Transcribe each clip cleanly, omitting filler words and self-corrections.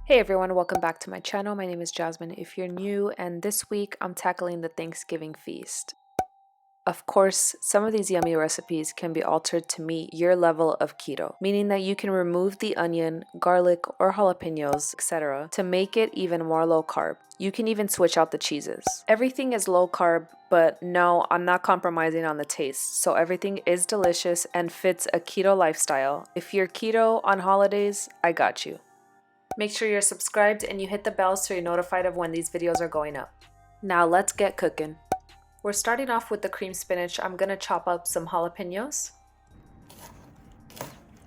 Hey everyone, welcome back to my channel. My name is Jasmine if you're new, and this week I'm tackling the Thanksgiving feast. Of course, some of these yummy recipes can be altered to meet your level of keto, meaning that you can remove the onion, garlic, or jalapenos, etc. to make it even more low carb. You can even switch out the cheeses. Everything is low carb, but no, I'm not compromising on the taste, so everything is delicious and fits a keto lifestyle. If you're keto on holidays, I got you. Make sure you're subscribed and you hit the bell so you're notified of when these videos are going up. Now let's get cooking. We're starting off with the cream spinach. I'm gonna chop up some jalapenos.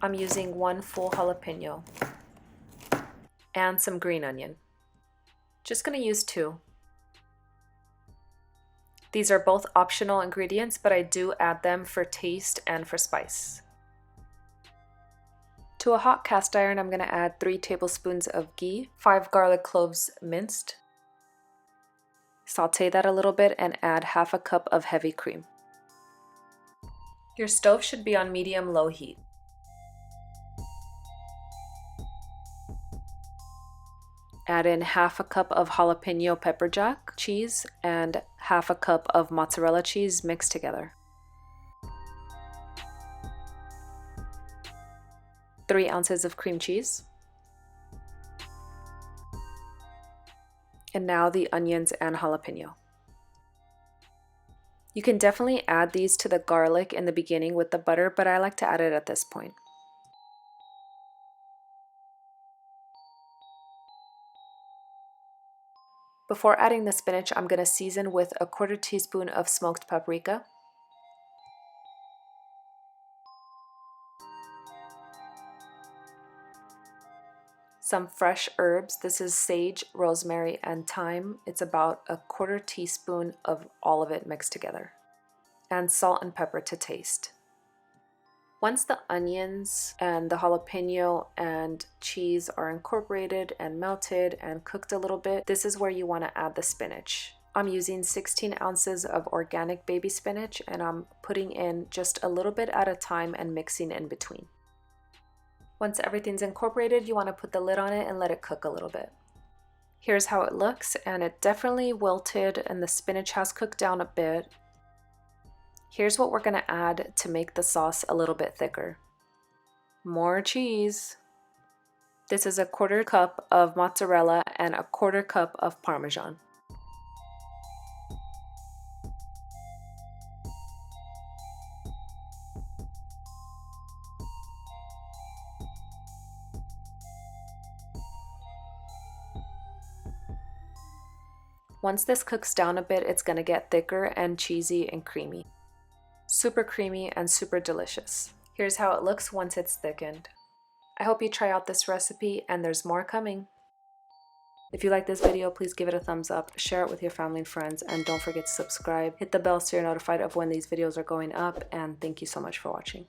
I'm using one full jalapeno and some green onion. Just gonna use two. These are both optional ingredients, but I do add them for taste and for spice. To a hot cast iron, I'm going to add 3 tablespoons of ghee, 5 garlic cloves minced. Saute that a little bit and add half a cup of heavy cream. Your stove should be on medium-low heat. Add in half a cup of jalapeno pepper jack cheese and half a cup of mozzarella cheese mixed together. 3 ounces of cream cheese. And now the onions and jalapeno. You can definitely add these to the garlic in the beginning with the butter, but I like to add it at this point. Before adding the spinach, I'm going to season with a 1/4 teaspoon of smoked paprika, some fresh herbs. This is sage, rosemary, and thyme. It's about a 1/4 teaspoon of all of it mixed together, and salt and pepper to taste. Once the onions and the jalapeno and cheese are incorporated and melted and cooked a little bit, this is where you want to add the spinach. I'm using 16 ounces of organic baby spinach, and I'm putting in just a little bit at a time and mixing in between. Once everything's incorporated, you want to put the lid on it and let it cook a little bit. Here's how it looks, and it definitely wilted and the spinach has cooked down a bit. Here's what we're going to add to make the sauce a little bit thicker. More cheese. This is a 1/4 cup of mozzarella and a 1/4 cup of Parmesan. Once this cooks down a bit, it's going to get thicker and cheesy and creamy. Super creamy and super delicious. Here's how it looks once it's thickened. I hope you try out this recipe, and there's more coming. If you like this video, please give it a thumbs up, share it with your family and friends, and don't forget to subscribe. Hit the bell so you're notified of when these videos are going up, and thank you so much for watching.